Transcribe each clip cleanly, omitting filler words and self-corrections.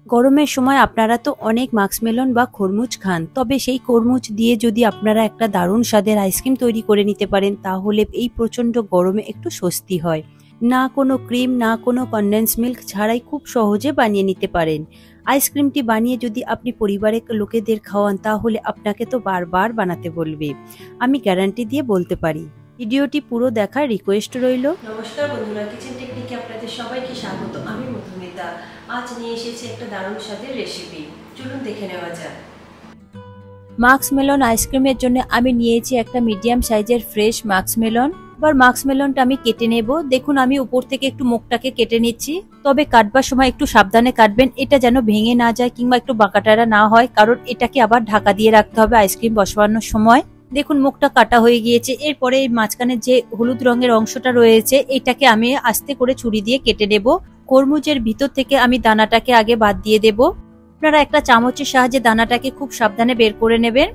গরমের সময় আপনারা তো অনেক মাস্কমেলন বা খরমুজ খান, তবে সেই খরমুজ দিয়ে যদি আপনারা একটা দারুণ স্বাদের আইসক্রিম তৈরি করে নিতে পারেন তাহলে এই প্রচন্ড গরমে একটু স্বস্তি হয়। না কোনো ক্রিম না কোনো কনডেন্স মিল্ক ছাড়াই খুব সহজে বানিয়ে নিতে পারেন। আইসক্রিমটি বানিয়ে যদি আপনি পরিবারের লোকেদের খাওয়ান তাহলে আপনাকে তো বারবার বানাতে বলবে, আমি গ্যারান্টি দিয়ে বলতে পারি। ভিডিওটি পুরো দেখার রিকোয়েস্ট রইল। নমস্কার বন্ধুরা, কিচেন টেকনিকে আপনাদের সবাইকে স্বাগত। আমি মধুমিতা। আজ নিয়ে এসেছি একটা দারুণ স্বাদের রেসিপি, চলুন দেখে নেওয়া যাক। মাস্কমেলন আইসক্রিমের জন্য আমি নিয়েছি একটা মিডিয়াম সাইজের ফ্রেশ মাস্কমেলন। এবার মাস্কমেলনটা আমি কেটে নেব। দেখুন আমি উপর থেকে একটু মুখটাকে কেটে নিচ্ছি, তবে কাটবার সময় একটু সাবধানে কাটবেন, এটা যেন ভেঙে না যায় কিংবা একটু বাঁকাটারা না হয়, কারণ এটাকে আবার ঢাকা দিয়ে রাখতে হবে আইসক্রিম বসানোর সময়। দেখুন মুখটা কাটা হয়ে গিয়েছে। এরপরে এই মাঝখানে যে হলুদ রঙের অংশটা রয়েছে এটাকে আমি আস্তে করে ছুরি দিয়ে কেটে নেব। খরমুজের ভিতর থেকে আমি দানাটাকে আগে বাদ দিয়ে দেব। আপনারা একটা চামচের সাহায্যে দানাটাকে খুব সাবধানে বের করে নেবেন।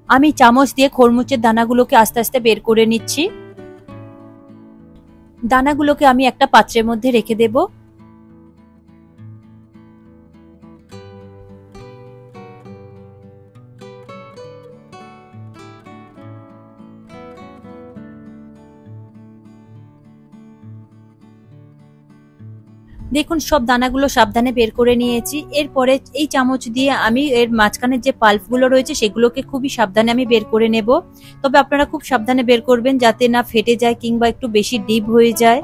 আমি চামচ দিয়ে খরমুজের দানাগুলোকে আস্তে আস্তে বের করে নিচ্ছি। দানাগুলোকে আমি একটা পাত্রের মধ্যে রেখে দেব। দেখুন সব দানাগুলো সাবধানে বের করে নিয়েছি। এরপরে এই চামচ দিয়ে আমি এর মাঝখানে যে পাল্পগুলো রয়েছে সেগুলোকে খুবই সাবধানে আমি বের করে নেব। তবে আপনারা খুব সাবধানে বের করবেন যাতে না ফেটে যায় কিংবা একটু বেশি ডিপ হয়ে যায়।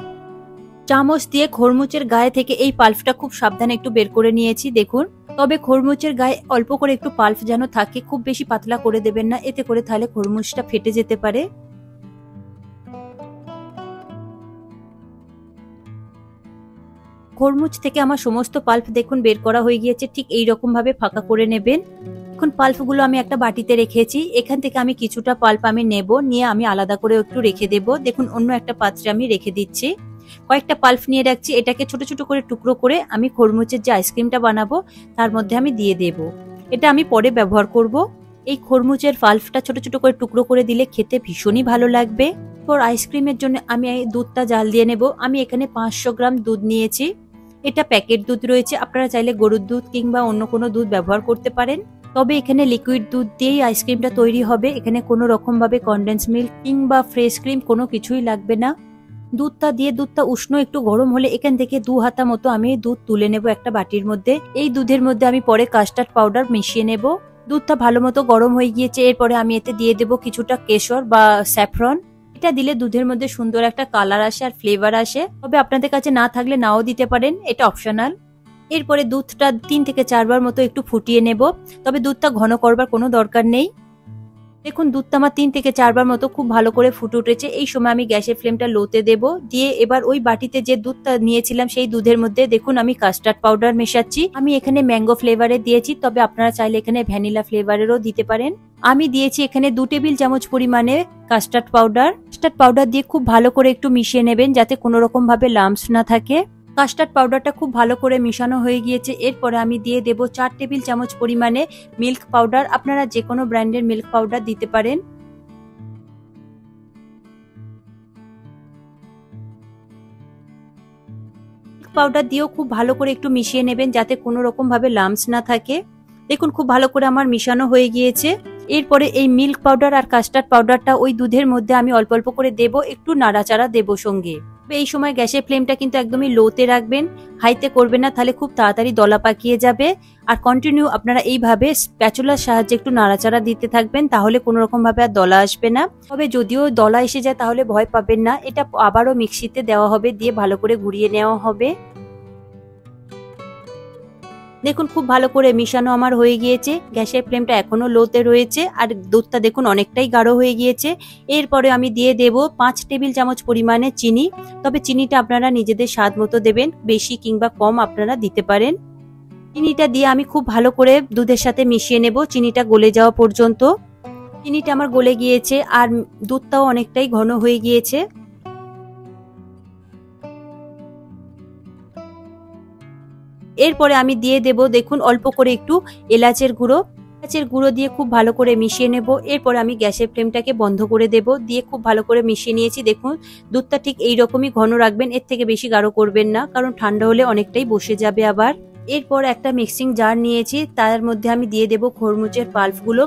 চামচ দিয়ে খরমুজের গায়ে থেকে এই পাল্পটা খুব সাবধানে একটু বের করে নিয়েছি। দেখুন, তবে খরমুজের গায়ে অল্প করে একটু পাল্প যেন থাকে, খুব বেশি পাতলা করে দেবেন না, এতে করে তাহলে খরমুজটা ফেটে যেতে পারে। খরমুজ থেকে আমার সমস্ত পাল্প দেখুন বের করা হয়ে গিয়েছে। ঠিক এই রকম ভাবে ফাঁকা করে নেবেন। এখন পাল্পগুলো আমি একটা বাটিতে রেখেছি। এখান থেকে আমি কিছুটা পাল্প আমি নেব, নিয়ে আমি আলাদা করে একটু রেখে দেব। দেখুন অন্য একটা পাত্রে আমি রেখে দিচ্ছি। কয়েকটা পাল্প নিয়ে রাখছি, এটাকে ছোট ছোট করে টুকরো করে আমি খরমুজের যে আইসক্রিমটা বানাবো তার মধ্যে আমি দিয়ে দেব। এটা আমি পরে ব্যবহার করব। এই খরমুজের পাল্পটা ছোট ছোট করে টুকরো করে দিলে খেতে ভীষণই ভালো লাগবে। এরপর আইসক্রিমের জন্য আমি দুধটা জাল দিয়ে নেব। আমি এখানে 500 গ্রাম দুধ নিয়েছি। এটা প্যাকেট দুধ রয়েছে, আপনারা চাইলে গরুর দুধ কিংবা অন্য কোনো দুধ ব্যবহার করতে পারেন। তবে এখানে লিকুইড দুধ দিয়েই আইসক্রিমটা তৈরি হবে। এখানে কোনো রকম ভাবে কনডেন্স মিল্ক কিংবা ফ্রেশ ক্রিম কোনো কিছুই লাগবে না। দুধটা উষ্ণ একটু গরম হলে এখান থেকে 2 হাতা মতো আমি দুধ তুলে নেব একটা বাটির মধ্যে। এই দুধের মধ্যে আমি পরে কাস্টার্ড পাউডার মিশিয়ে নেব। দুধটা ভালো মতো গরম হয়ে গিয়েছে। এরপরে আমি এতে দিয়ে দেব কিছুটা কেশর বা স্যাফরন। এটা দিলে দুধের মধ্যে সুন্দর একটা কালার আসে আর ফ্লেভার আসে। তবে আপনাদের কাছে না থাকলে নাও দিতে পারেন, এটা অপশনাল। এরপরে দুধটা 3 থেকে 4 বার মতো একটু ফুটিয়ে নেব। তবে দুধটা ঘন করবার কোনো দরকার নেই। দেখুন দুধটা আমার 3 থেকে 4 বার মতো খুব ভালো করে ফুটে উঠেছে। এই সময় আমি গ্যাসের ফ্লেমটা লোতে দেব। দিয়ে এবার ওই বাটিতে যে দুধটা নিয়েছিলাম সেই দুধের মধ্যে দেখুন আমি কাস্টার্ড পাউডার মেশাচ্ছি। আমি এখানে ম্যাঙ্গো ফ্লেভারে দিয়েছি, তবে আপনারা চাইলে এখানে ভ্যানিলা ফ্লেভারেরও দিতে পারেন। আমি দিয়েছি এখানে 2 টেবিল চামচ পরিমাণে কাস্টার্ড পাউডার। কাস্টার্ড পাউডার দিয়ে খুব ভালো করে একটু মিশিয়ে নেবেন যাতে কোনো রকম ভাবে লাম্পস না থাকে। কাস্টার্ড পাউডারটা খুব ভালো করে মিশানো হয়ে গিয়েছে। এরপরে আমি দিয়ে দেব 4 টেবিল চামচ পরিমাণে মিল্ক পাউডার। আপনারা যে কোনো ব্র্যান্ডের মিল্ক পাউডার দিতে পারেন। মিল্ক পাউডার দিয়েও খুব ভালো করে একটু মিশিয়ে নেবেন যাতে কোনো রকম ভাবে লাম্পস না থাকে। দেখুন খুব ভালো করে আমার মিশানো হয়ে গিয়েছে। এরপরে এই মিল্ক পাউডার আর কাস্টার্ড পাউডারটা ওই দুধের মধ্যে আমি অল্প অল্প করে দেব, একটু নাড়াচাড়া দেব সঙ্গে। এই সময় গ্যাসের ফ্লেমটা কিন্তু একদমই লোতে রাখবেন, হাইতে করবেন না, তাহলে খুব তাড়াতাড়ি দলা পাকিয়ে যাবে। আর কন্টিনিউ আপনারা এইভাবে স্প্যাচুলার সাহায্যে একটু নাড়াচাড়া দিতে থাকবেন, তাহলে কোনো রকম ভাবে আর দলা আসবে না। তবে যদিও দলা এসে যায় তাহলে ভয় পাবেন না, এটা আবারও মিক্সিতে দেওয়া হবে, দিয়ে ভালো করে ঘুরিয়ে নেওয়া হবে। দেখুন খুব ভালো করে মিশানো আমার হয়ে গিয়েছে। গ্যাসের ফ্লেমটা এখনো লোতে রয়েছে আর দুধটা দেখুন অনেকটাই গাঢ় হয়ে গিয়েছে। এরপরে আমি দিয়ে দেব 5 টেবিল চামচ পরিমাণে চিনি। তবে চিনিটা আপনারা নিজেদের স্বাদ মতো দেবেন, বেশি কিংবা কম আপনারা দিতে পারেন। চিনিটা দিয়ে আমি খুব ভালো করে দুধের সাথে মিশিয়ে নেব চিনিটা গলে যাওয়া পর্যন্ত। চিনিটা আমার গলে গিয়েছে আর দুধটাও অনেকটাই ঘন হয়ে গিয়েছে। এরপরে আমি দিয়ে দেব দেখুন অল্প করে একটু এলাচের গুঁড়ো। এলাচের গুঁড়ো দিয়ে খুব ভালো করে মিশিয়ে নেব। এরপর আমি গ্যাসের ফ্লেমটাকে বন্ধ করে দেব, দিয়ে খুব ভালো করে মিশিয়ে নিয়েছি। দেখুন দুধটা ঠিক এইরকমই ঘন রাখবেন, এর থেকে বেশি গাঢ় করবেন না, কারণ ঠান্ডা হলে অনেকটাই বসে যাবে আবার। এরপর একটা মিক্সিং জার নিয়েছি, তার মধ্যে আমি দিয়ে দেব খরমুজের পাল্পগুলো,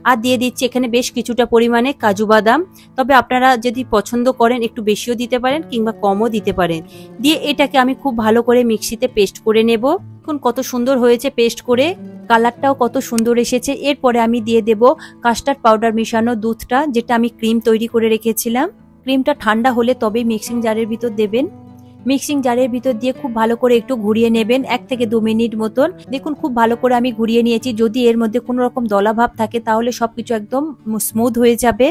আর দিয়ে দিচ্ছি এখানে বেশ কিছুটা পরিমাণে কাজু বাদাম। তবে আপনারা যদি পছন্দ করেন একটু বেশিও দিতে পারেন কিংবা কমও দিতে পারেন। দিয়ে এটাকে আমি খুব ভালো করে মিক্সিতে পেস্ট করে নেব। দেখুন কত সুন্দর হয়েছে পেস্ট করে, কালারটাও কত সুন্দর এসেছে। এরপরে আমি দিয়ে দেব কাস্টার্ড পাউডার মেশানো দুধটা, যেটা আমি ক্রিম তৈরি করে রেখেছিলাম। ক্রিমটা ঠান্ডা হলে তবেই মিক্সিং জারের ভিতর দেবেন। মিক্সিং জারের ভিতর দিয়ে খুব ভালো করে একটু ঘুরিয়ে নেবেন, 1 থেকে 2 মিনিট মতন। দেখুন খুব ভালো করে আমি ঘুরিয়ে নিয়েছি। যদি এর মধ্যে কোনো রকম দলা ভাব থাকে তাহলে সবকিছু একদম স্মুথ হয়ে যাবে।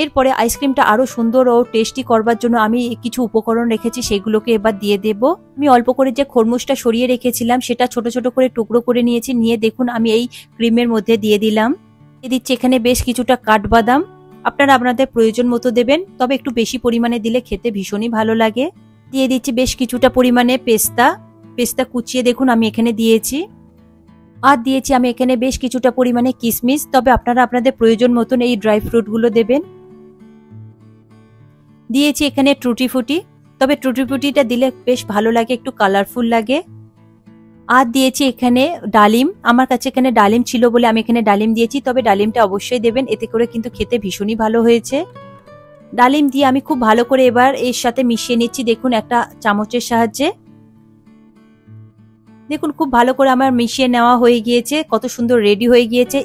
এরপরে আইসক্রিমটা আরো সুন্দর ও টেস্টি করবার জন্য আমি কিছু উপকরণ রেখেছি, সেগুলোকে এবার দিয়ে দেব। আমি অল্প করে যে খরমুজটা সরিয়ে রেখেছিলাম সেটা ছোট ছোট করে টুকরো করে নিয়েছি, নিয়ে দেখুন আমি এই ক্রিমের মধ্যে দিয়ে দিলাম। দিয়ে দিচ্ছি এখানে বেশ কিছুটা কাঠবাদাম, আপনারা আপনাদের প্রয়োজন মতো দেবেন, তবে একটু বেশি পরিমাণে দিলে খেতে ভীষণই ভালো লাগে। দিয়ে দিচ্ছি বেশ কিছুটা পরিমাণে পেস্তা কুচিয়ে দেখুন আমি এখানে দিয়েছি। আর দিয়েছি আমি এখানে বেশ কিছুটা পরিমাণে কিশমিশ, তবে আপনারা আপনাদের প্রয়োজন মতন এই ড্রাই ফ্রুটগুলো দেবেন। দিয়েছি এখানে টুটি ফ্রুটি, তবে টুটি ফ্রুটিটা দিলে বেশ ভালো লাগে, একটু কালারফুল লাগে। আর দিয়েছি এখানে ডালিম, আমার কাছে এখানে ডালিম ছিল বলে আমি এখানে ডালিম দিয়েছি, তবে ডালিমটা অবশ্যই দেবেন, এতে করে কিন্তু খেতে ভীষণই ভালো হয়েছে। ডালিম দিয়ে আমি খুব ভালো করে এবার এর সাথে মিশিয়ে নিচ্ছি, দেখুন একটা চামচের সাহায্যে। দেখুন খুব ভালো করে আমার মিশিয়ে নেওয়া হয়ে গিয়েছে, কত সুন্দর রেডি হয়ে গিয়েছে।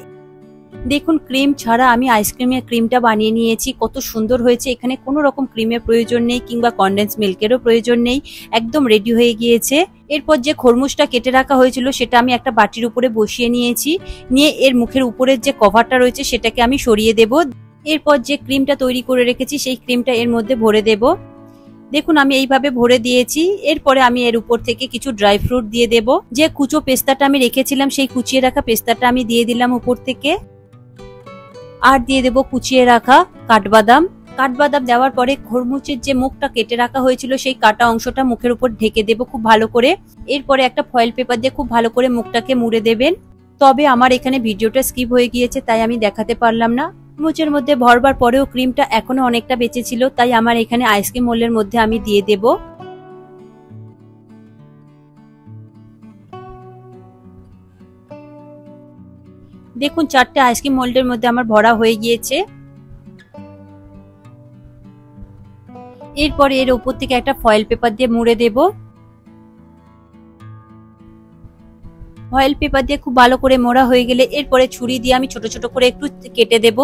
দেখুন ক্রিম ছাড়া আমি আইসক্রিমের ক্রিমটা বানিয়ে নিয়েছি, কত সুন্দর হয়েছে। এখানে কোনো রকম ক্রিমের প্রয়োজন নেই কিংবা কনডেন্স মিল্কেরও প্রয়োজন নেই, একদম রেডি হয়ে গিয়েছে। এরপর যে খরমুজটা কেটে রাখা হয়েছিল সেটা আমি একটা বাটির উপরে বসিয়ে নিয়েছি, নিয়ে এর মুখের উপরের যে কভারটা রয়েছে সেটাকে আমি সরিয়ে দেব। এরপর যে ক্রিমটা তৈরি করে রেখেছি সেই ক্রিমটা এর মধ্যে ভরে দেব। দেখুন আমি এইভাবে ভরে দিয়েছি। এরপরে আমি এর উপর থেকে কিছু ড্রাই ফ্রুট দিয়ে দেব। যে কুচো পেস্তাটা আমি রেখেছিলাম সেই কুচিয়ে রাখা পেস্তাটা আমি দিয়ে দিলাম উপর থেকে। আর দিয়ে দেব কুচিয়ে রাখা কাঠবাদাম। কাঠবাদাম দেওয়ার পরে খরমুজের যে মুখটা কেটে রাখা হয়েছিল সেই কাটা অংশটা মুখের উপর ঢেকে দেব খুব ভালো করে। এরপরে একটা ফয়েল পেপার দিয়ে খুব ভালো করে মুখটাকে মুড়ে দেবেন। তবে আমার এখানে ভিডিওটা স্কিপ হয়ে গিয়েছে তাই আমি দেখাতে পারলাম না। খরমুজের মধ্যে ভরবার পরেও ক্রিমটা এখনো অনেকটা বেঁচে ছিল, তাই আমার এখানে আইসক্রিম মোল্ডের মধ্যে আমি দিয়ে দেব। দেখুন 4টে আইসক্রিম মোল্ডের মধ্যে আমার ভরা হয়ে গিয়েছে। এরপরে এর উপর থেকে একটা ফয়েল পেপার দিয়ে মুড়ে দেব। ফয়েল পেপার দিয়ে খুব ভালো করে মোড়া হয়ে গেলে এরপরে ছুরি দিয়ে আমি ছোট ছোট করে একটু কেটে দেব।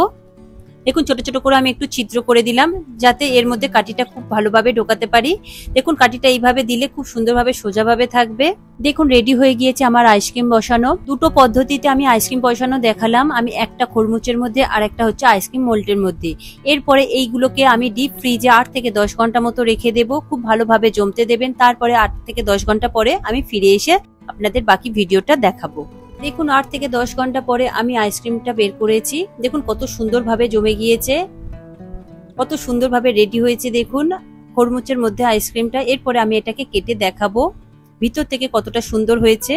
দেখুন ছোট ছোট করে আমি একটু ছিদ্র করে দিলাম, যাতে এর মধ্যে কাঠিটা খুব ভালোভাবে ঢোকাতে পারি। দেখুন কাঠিটা এইভাবে দিলে খুব সুন্দরভাবে সোজাভাবে থাকবে। দেখুন রেডি হয়ে গিয়েছে আমার আইসক্রিম বসানো। দুটো পদ্ধতিতে আমি আইসক্রিম বসানো দেখালাম, আমি একটা খরমুজের মধ্যে আর একটা হচ্ছে আইসক্রিম মোল্ডের মধ্যে। এরপরে এইগুলোকে আমি ডিপ ফ্রিজে 8 থেকে 10 ঘন্টা মতো রেখে দেব, খুব ভালোভাবে জমতে দেবেন। তারপরে 8 থেকে 10 ঘন্টা পরে আমি ফিরে এসে আপনাদের বাকি ভিডিওটা দেখাবো। দেখুন 8 থেকে 10 ঘন্টা পরে আমি আইসক্রিমটা বের করেছি। দেখুন কত সুন্দরভাবে জমে গিয়েছে, কত সুন্দরভাবে রেডি হয়েছে দেখুন খরমুজের মধ্যে আইসক্রিমটা। এরপরে আমি এটাকে কেটে দেখাবো ভিতর থেকে কতটা সুন্দর হয়েছে।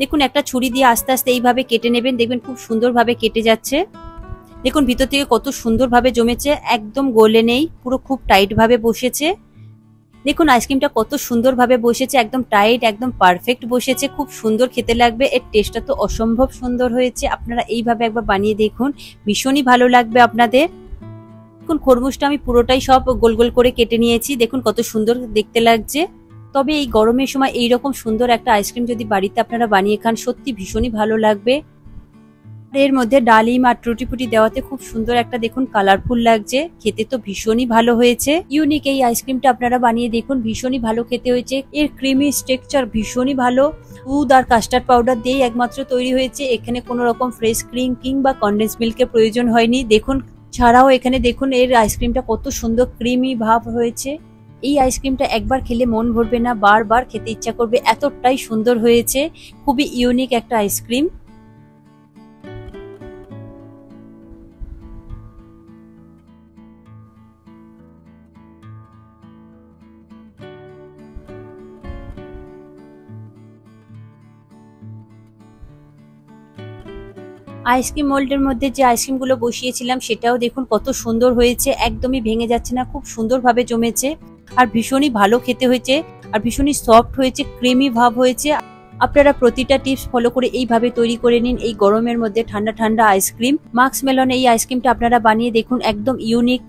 দেখুন একটা ছুরি দিয়ে আস্তে আস্তে এইভাবে কেটে নেবেন, দেখবেন খুব সুন্দরভাবে কেটে যাচ্ছে। দেখুন ভিতর থেকে কত সুন্দরভাবে জমেছে, একদম গলে নেই, পুরো খুব টাইট ভাবে বসেছে। দেখুন আইসক্রিমটা কত সুন্দরভাবে বসেছে, একদম টাইট, একদম পারফেক্ট বসেছে, খুব সুন্দর খেতে লাগবে। এর টেস্টটা তো অসম্ভব সুন্দর হয়েছে। আপনারা এইভাবে একবার বানিয়ে দেখুন, ভীষণই ভালো লাগবে আপনাদের। দেখুন খরমুজটা আমি পুরোটাই সব গোল গোল করে কেটে নিয়েছি, দেখুন কত সুন্দর দেখতে লাগছে। তবে এই গরমের সময় এইরকম সুন্দর একটা আইসক্রিম যদি বাড়িতে আপনারা বানিয়ে খান সত্যি ভীষণই ভালো লাগবে। এর মধ্যে ডালিম আর টুটি ফুটি দেওয়াতে খুব সুন্দর একটা দেখুন কালারফুল লাগছে, খেতে তো ভীষণই ভালো হয়েছে। ইউনিক এই আইসক্রিমটা আপনারা বানিয়ে দেখুন, ভীষণই ভালো খেতে হয়েছে। এর ক্রিমি স্ট্রাকচার ভীষণই ভালো, দুধ আর কাস্টার্ড পাউডার দিয়েই একমাত্র তৈরি হয়েছে। এখানে কোনো রকম ফ্রেশ ক্রিম কিংবা কনডেন্স মিল্কের প্রয়োজন হয়নি। দেখুন ছাড়াও এখানে দেখুন এর আইসক্রিমটা কত সুন্দর ক্রিমি ভাব হয়েছে। এই আইসক্রিমটা একবার খেলে মন ভরবে না, বারবার খেতে ইচ্ছা করবে, এতটাই সুন্দর হয়েছে। খুবই ইউনিক একটা আইসক্রিম। আইসক্রিম মোল্ডের মধ্যে যে আইসক্রিমগুলো বসিয়েছিলাম সেটাও দেখুন কত সুন্দর হয়েছে, একদমই ভেঙে যাচ্ছে না, খুব সুন্দরভাবে জমেছে আর ভীষণই ভালো খেতে হয়েছে আর ভীষণই সফট হয়েছে, ক্রিমি ভাব হয়েছে। আপনারা প্রতিটা টিপস ফলো করে এইভাবে তৈরি করে নিন এই গরমের মধ্যে ঠান্ডা ঠান্ডা আইসক্রিম। মাস্ক মেলন এই আইসক্রিমটা আপনারা বানিয়ে দেখুন, একদম ইউনিক।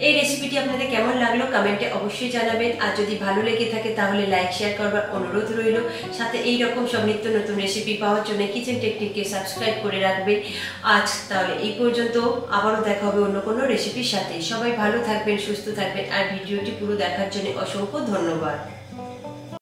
এই রেসিপিটি আপনাদের কেমন লাগলো কমেন্টে অবশ্যই জানাবেন। আর যদি ভালো লেগে থাকে তাহলে লাইক শেয়ার করবার অনুরোধ রইল। সাথে এই রকম সব নিত্য নতুন রেসিপি পাওয়ার জন্য কিচেন টেকনিককে সাবস্ক্রাইব করে রাখবেন। আজ তাহলে এই পর্যন্ত, আবারও দেখা হবে অন্য কোনো রেসিপির সাথে। সবাই ভালো থাকবেন, সুস্থ থাকবেন আর ভিডিওটি পুরো দেখার জন্য অসংখ্য ধন্যবাদ।